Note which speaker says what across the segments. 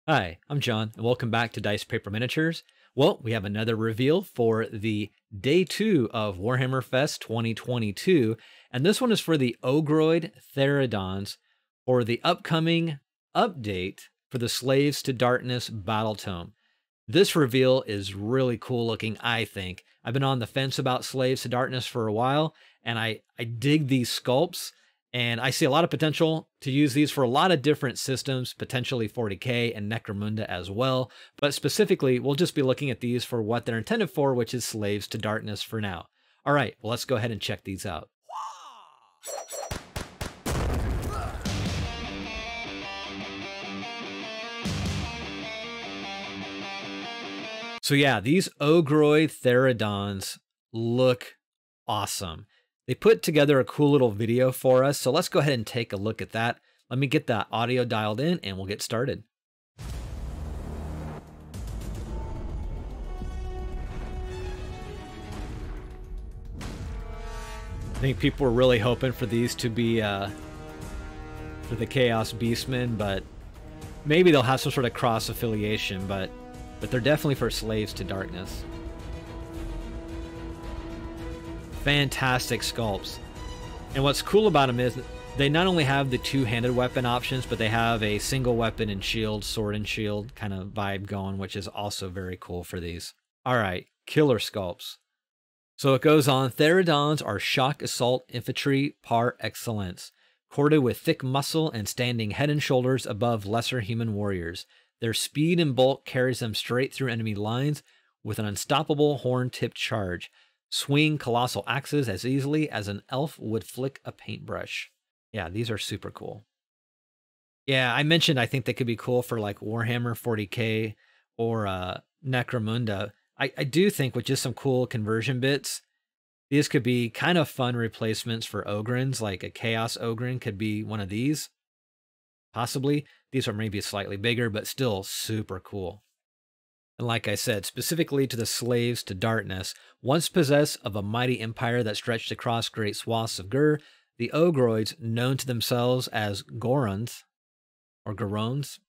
Speaker 1: Hi, I'm John, and welcome back to Dice Paper Miniatures. Well, we have another reveal for the day 2 of Warhammer Fest 2022, and this one is for the Ogroid Theridons for the upcoming update for the Slaves to Darkness Battle Tome. This reveal is really cool looking, I think. I've been on the fence about Slaves to Darkness for a while, and I dig these sculpts. And I see a lot of potential to use these for a lot of different systems, potentially 40k and Necromunda as well. But specifically, we'll just be looking at these for what they're intended for, which is Slaves to Darkness for now. All right, well, let's go ahead and check these out. So yeah, these Ogroid Theridons look awesome. They put together a cool little video for us, so let's go ahead and take a look at that. Let me get that audio dialed in and we'll get started. I think people were really hoping for these to be for the Chaos Beastmen, but maybe they'll have some sort of cross affiliation, but they're definitely for Slaves to Darkness. Fantastic sculpts. And what's cool about them is they not only have the two-handed weapon options, but they have a single weapon and shield, sword and shield kind of vibe going, which is also very cool for these. All right, killer sculpts. So it goes on, Theridons are shock assault infantry par excellence, corded with thick muscle and standing head and shoulders above lesser human warriors. Their speed and bulk carries them straight through enemy lines with an unstoppable horn-tipped charge. Swing colossal axes as easily as an elf would flick a paintbrush. Yeah, these are super cool. Yeah, I mentioned I think they could be cool for like Warhammer 40k or Necromunda. I do think with just some cool conversion bits, these could be kind of fun replacements for Ogrins, like a Chaos Ogrin could be one of these. Possibly. These are maybe slightly bigger, but still super cool. And like I said, specifically to the Slaves to Darkness, once possessed of a mighty empire that stretched across great swaths of Gur, the Ogroids, known to themselves as Gorons, or Gorons,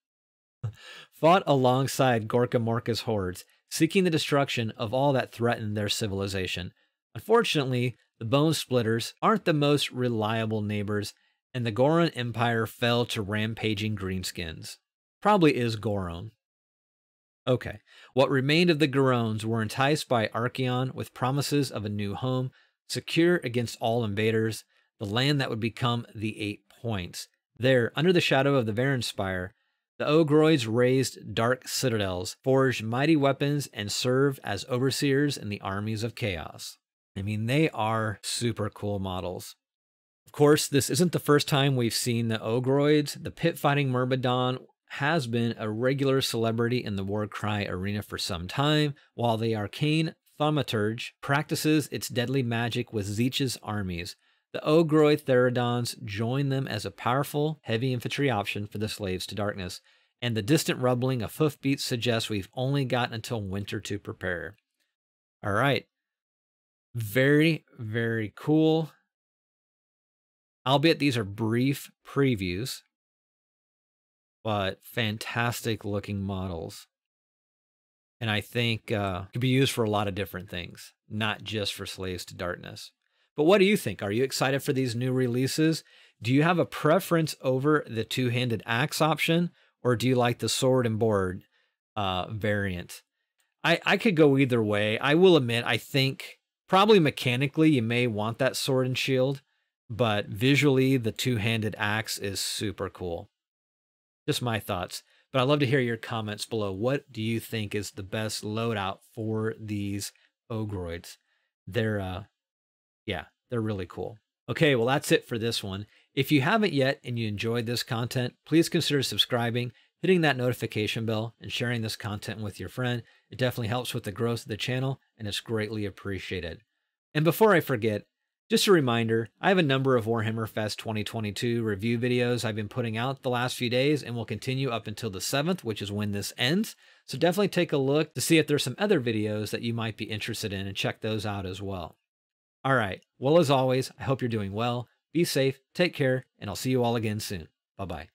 Speaker 1: fought alongside Gorka Morka's hordes, seeking the destruction of all that threatened their civilization. Unfortunately, the Bone Splitters aren't the most reliable neighbors, and the Goron Empire fell to rampaging greenskins. Probably is Goron. Okay, what remained of the Gorons were enticed by Archaon with promises of a new home, secure against all invaders, the land that would become the 8 Points. There, under the shadow of the Varanspire, the Ogroids raised dark citadels, forged mighty weapons, and served as overseers in the armies of chaos. I mean, they are super cool models. Of course, this isn't the first time we've seen the Ogroids. The pit-fighting Myrmidon has been a regular celebrity in the Warcry arena for some time, while the arcane Thaumaturge practices its deadly magic with Tzeentch's armies. The Ogroid Theridons join them as a powerful, heavy infantry option for the Slaves to Darkness, and the distant rumbling of hoofbeats suggests we've only got until winter to prepare. All right. Very, very cool. Albeit these are brief previews, but fantastic looking models. And I think could be used for a lot of different things, not just for Slaves to Darkness. But what do you think? Are you excited for these new releases? Do you have a preference over the two-handed axe option, or do you like the sword and board variant? I could go either way. I will admit, I think probably mechanically you may want that sword and shield, but visually the two-handed axe is super cool. Just my thoughts, but I'd love to hear your comments below. What do you think is the best loadout for these Ogroids? They're, yeah, they're really cool. Okay, well, that's it for this one. If you haven't yet and you enjoyed this content, please consider subscribing, hitting that notification bell, and sharing this content with your friend. It definitely helps with the growth of the channel, and it's greatly appreciated. And before I forget, just a reminder, I have a number of Warhammer Fest 2022 review videos I've been putting out the last few days and will continue up until the 7th, which is when this ends. So definitely take a look to see if there's some other videos that you might be interested in and check those out as well. All right, well, as always, I hope you're doing well. Be safe, take care, and I'll see you all again soon. Bye-bye.